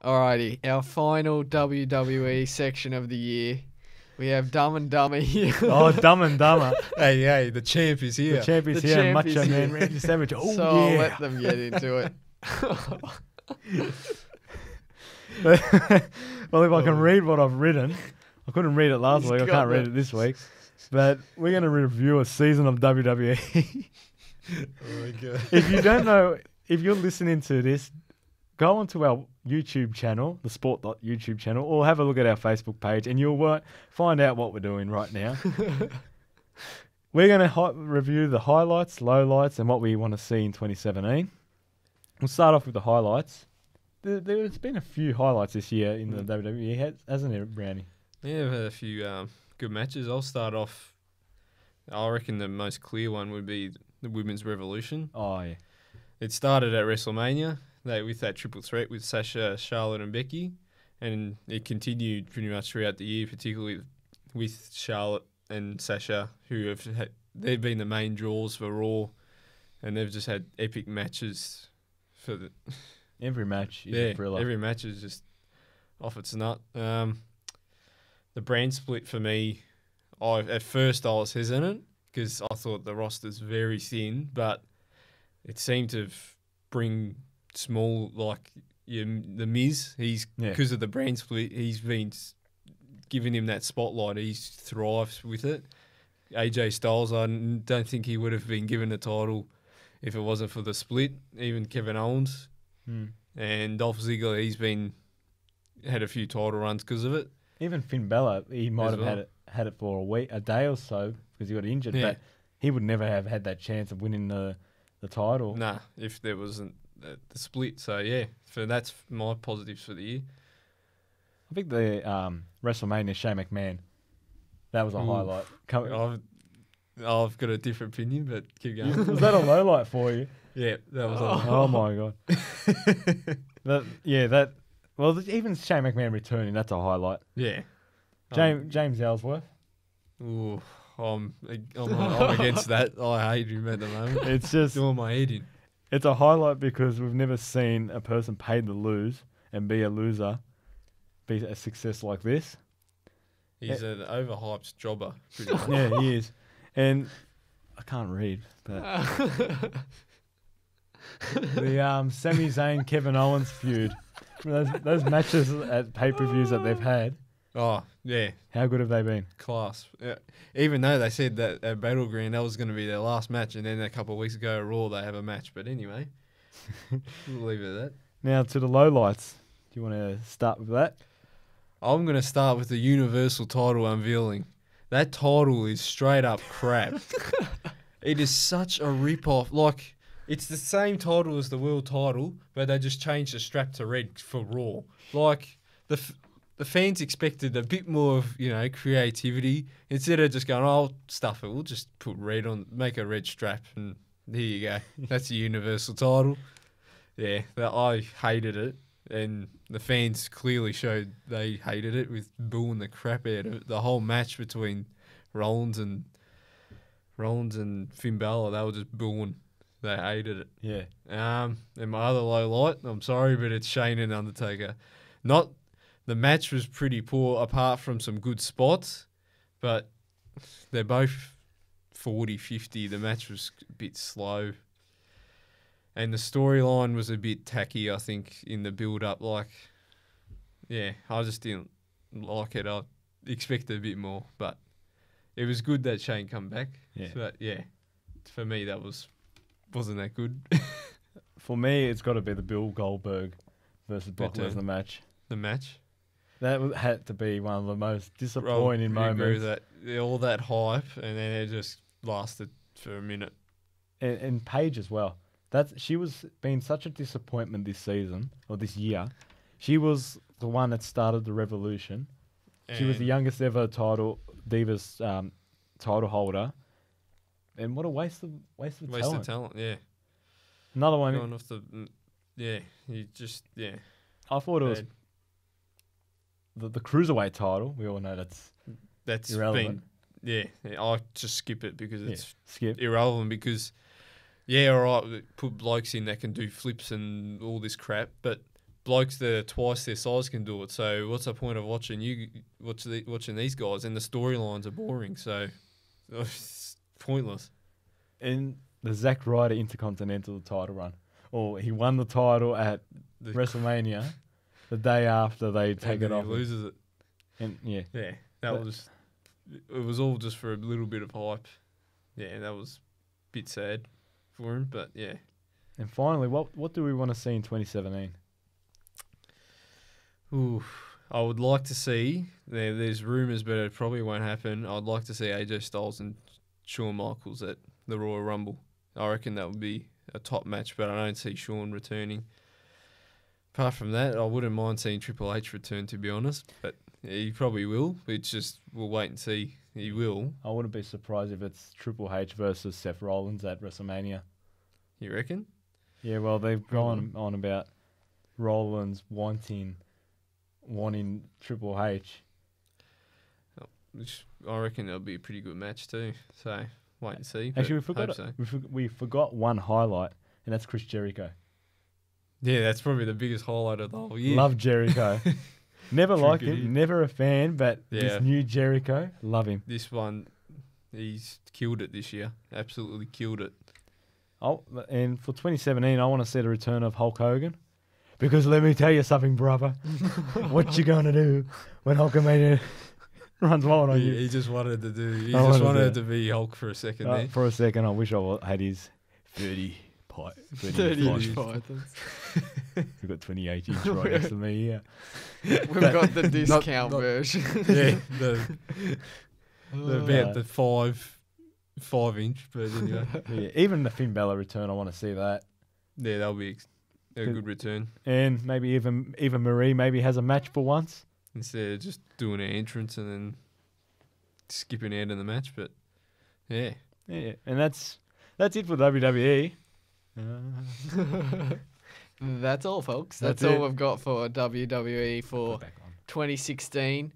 Alrighty, our final WWE section of the year. We have Dumb and Dumber here. Oh, Dumb and Dumber. Hey, the champ is here. The champ is The here. champ Macho is Man here. Randy Savage. Oh, So I'll yeah. let them get into it. Well, if I can read what I've written, I couldn't read it last He's week. I got can't read it. it this week. But we're going to review a season of WWE. Oh my God. If you don't know, if you're listening to this, go onto our YouTube channel, the sportdot YouTube channel, or have a look at our Facebook page, and you'll find out what we're doing right now. We're going to review the highlights, lowlights, and what we want to see in 2017. We'll start off with the highlights. There's been a few highlights this year in the WWE, hasn't there, Brownie? Yeah, I've had a few good matches. I'll start off. I reckon the most clear one would be the Women's Revolution. Oh, yeah. It started at WrestleMania with that triple threat with Sasha, Charlotte, and Becky, and it continued pretty much throughout the year, particularly with Charlotte and Sasha, who they've been the main draws for Raw, and they've just had epic matches for the. Every match is a thriller. Every match is just off its nut. The brand split for me, at first I was hesitant because I thought the roster's very thin, but it seemed to bring small, like the Miz. Because of the brand split, he's been giving him that spotlight. He thrives with it. AJ Styles, I don't think he would have been given the title if it wasn't for the split. Even Kevin Owens. And Dolph Ziggler, he's had a few title runs because of it. Even Finn Balor, he might As have had it for a day or so because he got injured, but he would never have had that chance of winning the title. Nah, if there wasn't the split. So, yeah, that's my positives for the year. I think the WrestleMania Shane McMahon, that was a highlight. I've got a different opinion, but keep going. Was that a low light for you? Yeah, that was Oh my God. Well, even Shane McMahon returning, that's a highlight. Yeah. James Ellsworth. Ooh, I'm against that. I hate him at the moment. It's just doing my head in. It's a highlight because we've never seen a person paid to lose and be a loser be a success like this. He's an overhyped jobber. Pretty much. Yeah, he is. And I can't read, but the Sami Zayn Kevin Owens feud, those matches at pay-per-views that they've had. Oh, yeah. How good have they been? Class. Yeah. Even though they said that at Battleground that was going to be their last match, and then a couple of weeks ago at Raw they have a match. But anyway, we'll leave it at that. Now to the lowlights. Do you want to start with that? I'm going to start with the Universal title unveiling. That title is straight up crap. It is such a rip-off. Like, it's the same title as the world title, but they just changed the strap to red for Raw. Like, the fans expected a bit more of, creativity. Instead of just going, oh, stuff it, we'll just put red on, make a red strap, and there you go. That's the Universal title. Yeah, I hated it. And the fans clearly showed they hated it with booing the crap out of it. The whole match between Rollins and Finn Balor, they were just booing. They hated it. Yeah. And my other low light, I'm sorry, but it's Shane and Undertaker. The match was pretty poor apart from some good spots, but they're both 40-50. The match was a bit slow. And the storyline was a bit tacky, I think, in the build-up. Like, yeah, I just didn't like it. I expected a bit more, but it was good that Shane come back. Yeah. But, yeah, for me, that wasn't that good. For me, it's got to be the Bill Goldberg versus Brock But, Lesnar match. The match. That had to be one of the most disappointing I agree moments. with that. All that hype, and then it just lasted for a minute. And Paige as well. She was being such a disappointment this season, or this year. She was the one that started the revolution. She was the youngest ever Divas title holder. And what a waste of talent. Waste of talent, yeah. Another one. Going off I thought it was the cruiserweight title. We all know that's irrelevant. I just skip it because it's skip. irrelevant because, all right, put blokes in that can do flips and all this crap, but blokes that are twice their size can do it. So what's the point of watching these guys? And the storylines are boring. So it's pointless. And the Zack Ryder Intercontinental title run, or he won the title at WrestleMania the day after they take it off. He loses it. And yeah, That was. It was all just for a little bit of hype. Yeah, that was a bit sad for him, but yeah. And finally, what do we want to see in 2017? Ooh, I would like to see. There's rumours, but it probably won't happen. I'd like to see AJ Styles and Shawn Michaels at the Royal Rumble. I reckon that would be a top match, but I don't see Shawn returning. Apart from that, I wouldn't mind seeing Triple H return, to be honest, but he probably will. It's just, we'll wait and see. He will. I wouldn't be surprised if it's Triple H versus Seth Rollins at WrestleMania. You reckon? Yeah, well, they've gone on about Rollins wanting Triple H. Which I reckon that'll be a pretty good match too. So wait and see. Actually, we Hope so. forgot one highlight, and that's Chris Jericho. Yeah, that's probably the biggest highlight of the whole year. Love Jericho. Never liked him, Crickety. never a fan, but Yeah. this new Jericho, love him. This one, he's killed it this year. Absolutely killed it. Oh, and for 2017, I want to see the return of Hulk Hogan. Because let me tell you something, brother. What you gonna do when Hulkamania runs wild on you? He just wanted to do. He I just wanted wanted to- to be Hulk for a second there. For a second, I wish I had his 30 30-inch pythons. pythons. We've got 28 inch right next to me here. We've got the discount not- version. Yeah, about the 5-inch, but anyway, Yeah, even the Finn Balor return, I want to see that. yeah, that'll be a good return And maybe even Marie maybe has a match for once. instead of just doing an entrance and then skipping out in the match. But yeah, Yeah, and that's it for WWE. That's all, folks. That's That's all it. we've got for WWE for Back on. 2016.